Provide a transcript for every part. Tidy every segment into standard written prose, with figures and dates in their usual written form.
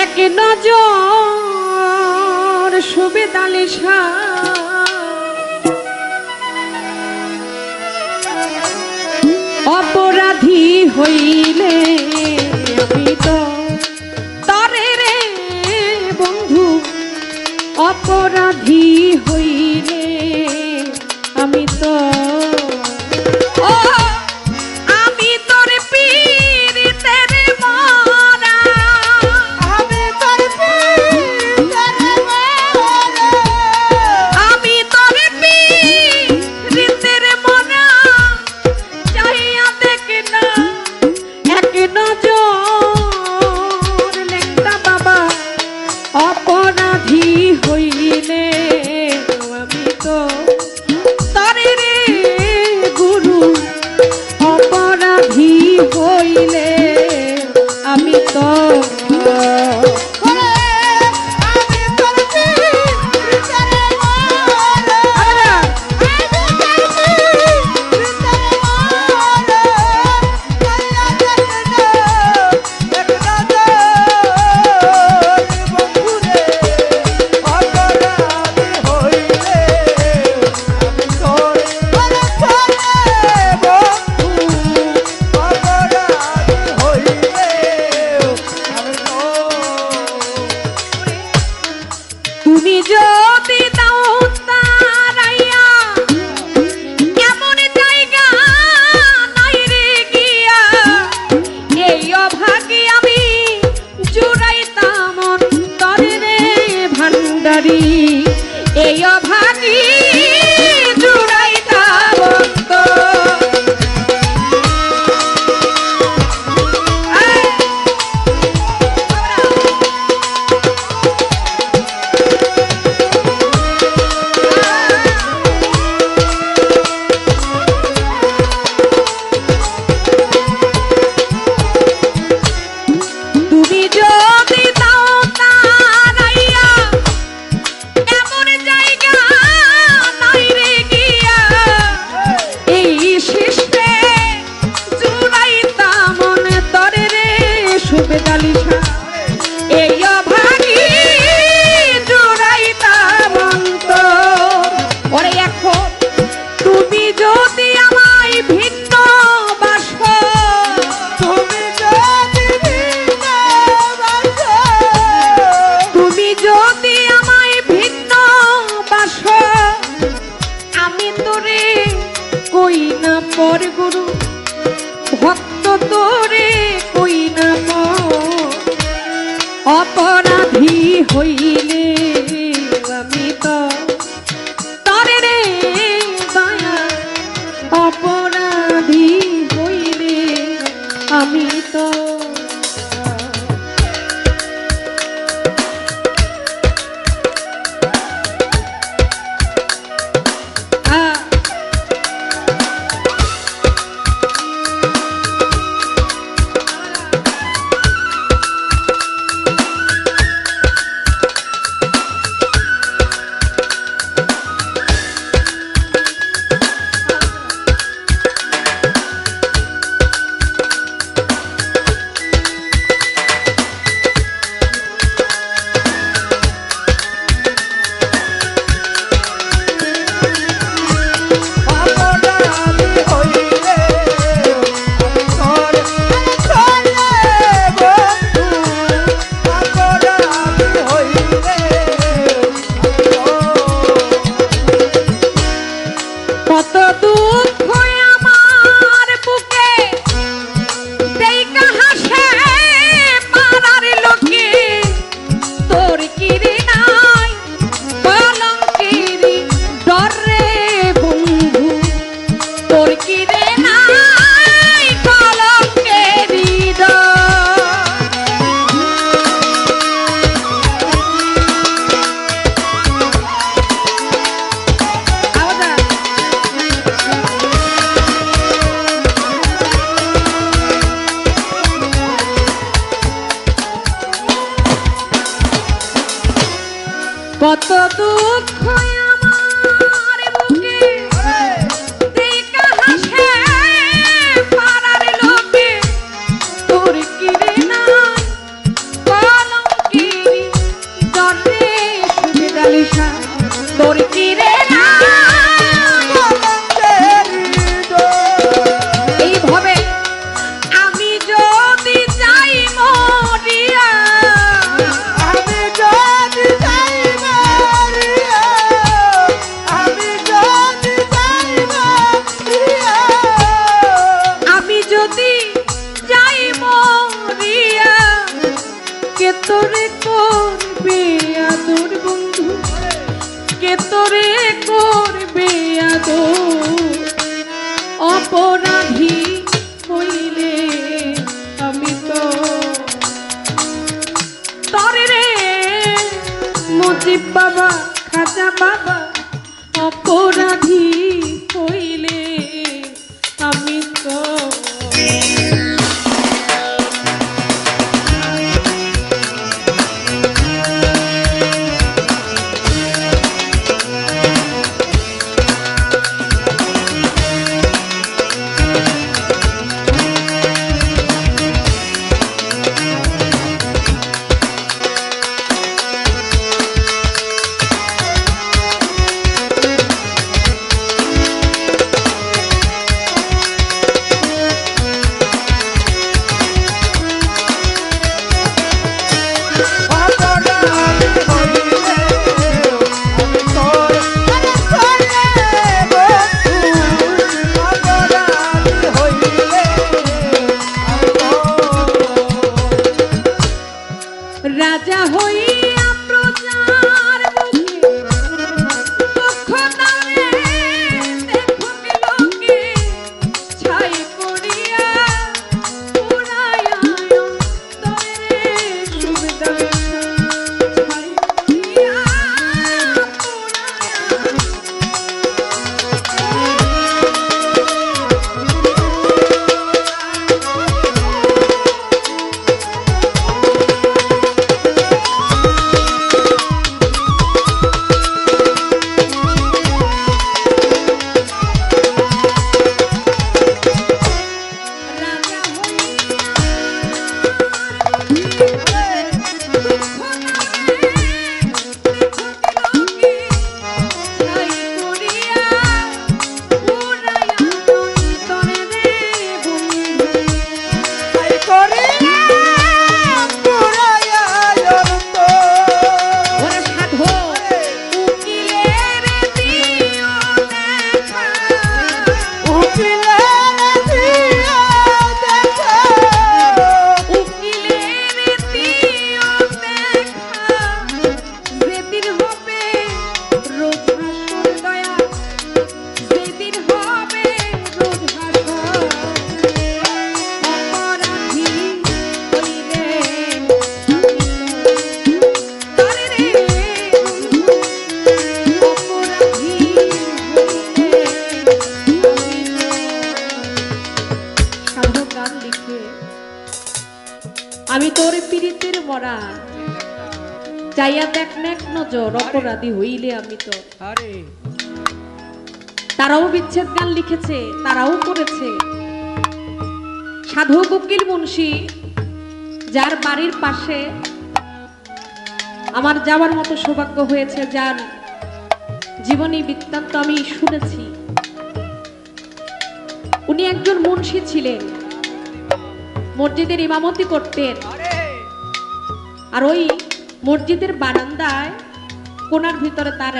এক নজর সুবিধা লিসা অপরাধী হইলে আমি তো তরে রে বন্ধু অপরাধী হইলে আমি তো এই অভাগী জুড়াইতা বন্ধ তুমি যদি পর গুরু ভক্ত তোরে কই না অপরাধী হইলে আমি তো তরে রে দয়া অপরাধী হইলে আমি তো তোরে করবে আদর বন্ধু, কে তোরে করবে আদর, অপরাধী হইলে আমি তো তরে রে মুজিব বাবা খাজা বাবা, অপরাধী হইলে আমি তো রাজা হইয়া প্রজার বুকে দুঃখ নামে দেখুক লোকে, ছাই করিয়া পুরাইয়া অন্তরে সুবিধা, ছাই করিয়া আমি তোর পীড়িতের মরা চাইয়া দেখ নেক নজর, অপরাধী হইলে আমি তো। তারাও বিচ্ছেদ গান লিখেছে, তারাও করেছে। সাধু কোকিল মুন্সি, যার বাড়ির পাশে আমার যাওয়ার মতো সৌভাগ্য হয়েছে, যার জীবনী বৃত্তান্ত আমি শুনেছি। উনি একজন মুন্সি ছিলেন, মসজিদের ইমামতি করতেন। আর ওই মসজিদের বারান্দায় কোণার ভিতরে তার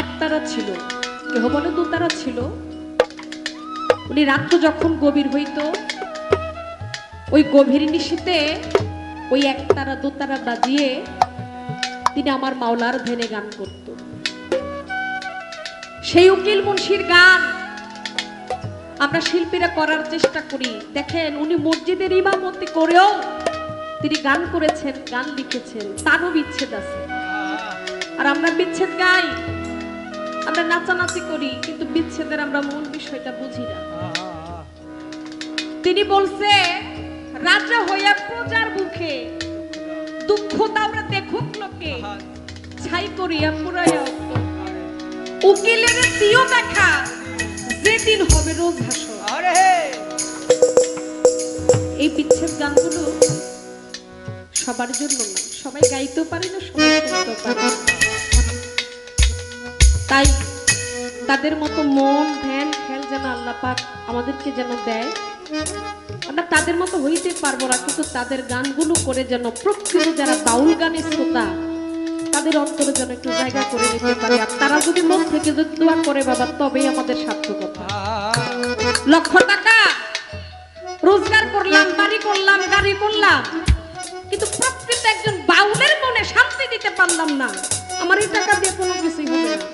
একতারা ছিল, কেহ বলে দুতারা ছিল। উনি রাত্র যখন গভীর হইত, ওই গভীর নিশীতে ওই একতারা দুতারা বাজিয়ে তিনি আমার মাওলার ধ্যানে গান করত। সেই উকিল মুন্সির গান আমরা শিল্পীরা করার চেষ্টা করি। দেখেন, উনি মসজিদের ইমামতি করেও তিনি গান করেছেন, গান লিখেছেন, তারও বিচ্ছেদ আছে। আর আমরা বিচ্ছেদ গাই, আমরা নাচানাচি করি, কিন্তু বিচ্ছেদের আমরা মূল বিষয়টা বুঝি না। তিনি বলছে, রাজা হইয়া প্রজার মুখে দুঃখ তাওরা দেখুক লোকে, ছাই করিয়া পুরাইয়া উকিলের দিও দেখা, যেদিন হবে রোজ হাসর। এই বিচ্ছেদ গানগুলো সবার জন্য না, সবাই গাইতেও পারে না, সবাই শুনতেও পারে না। তাই তাদের মতো মন ধ্যান খেল যেন আল্লাহ পাক আমাদেরকে যেন দেয়। আমরা তাদের মতো হইতে পারবো না, কিন্তু তাদের গানগুলো করে যেন প্রকৃত যারা বাউল গানের শ্রোতা তাদের অন্তরে যেন একটু জায়গা করে নিতে পারে। আর তারা যদি মন থেকে যদি দোয়া করে বাবা, তবেই আমাদের সার্থকতা। লক্ষ টাকা রোজগার করলাম, বাড়ি করলাম, গাড়ি করলাম, কিন্তু প্রকৃত একজন বাউলের মনে শান্তি দিতে পারলাম না। আমার এই টাকা দিয়ে কোনো কিছুই হবে না।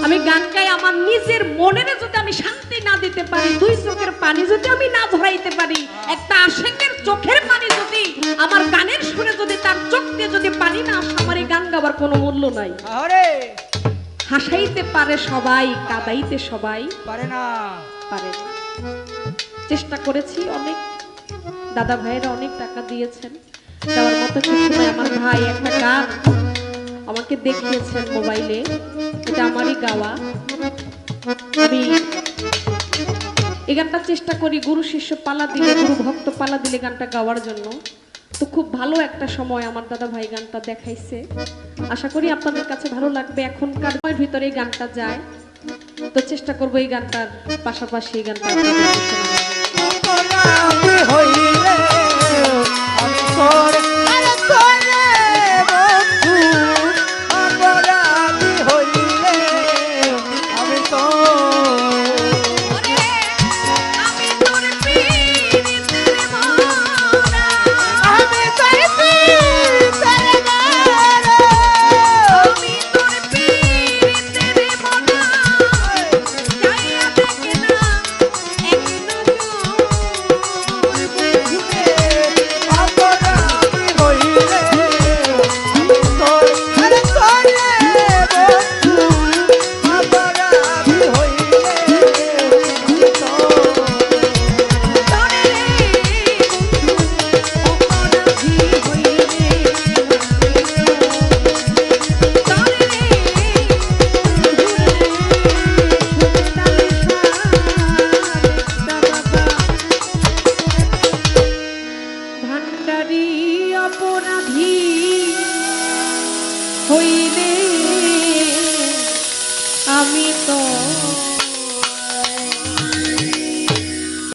আমি গান গাই আমার নিজের মনের যদি আমি শান্তি না দিতে পারি, দুই চোখের পানি যদি আমি না ধরাইতে পারি, একটা আশেকের চোখের পানি যদি আমার গানের সুরে যদি তার চোখ দিয়ে যদি পানি না আসে, আমার এই গান গাবার কোনো মূল্য নাই। হাসাইতে পারে সবাই, কাঁদাইতে সবাই পারে না। চেষ্টা করেছি অনেক, দাদা ভাইয়েরা অনেক টাকা দিয়েছেন, দেওয়ার মতো কিছু নাই। আমার ভাই একটা গান আমাকে দেখিয়েছেন মোবাইলে, এটা আমারই গাওয়া। আমি এই গানটা চেষ্টা করি গুরু শিষ্য পালা দিলে, গুরু ভক্ত পালা দিলে গানটা গাওয়ার জন্য। তো খুব ভালো একটা সময় আমার দাদা ভাই গানটা দেখাইছে, আশা করি আপনাদের কাছে ভালো লাগবে। এখনকার সময়ের ভিতরে এই গানটা যায়, তো চেষ্টা করবো এই গানটার পাশাপাশি এই গানটা অপরাধী হইলে আমি তো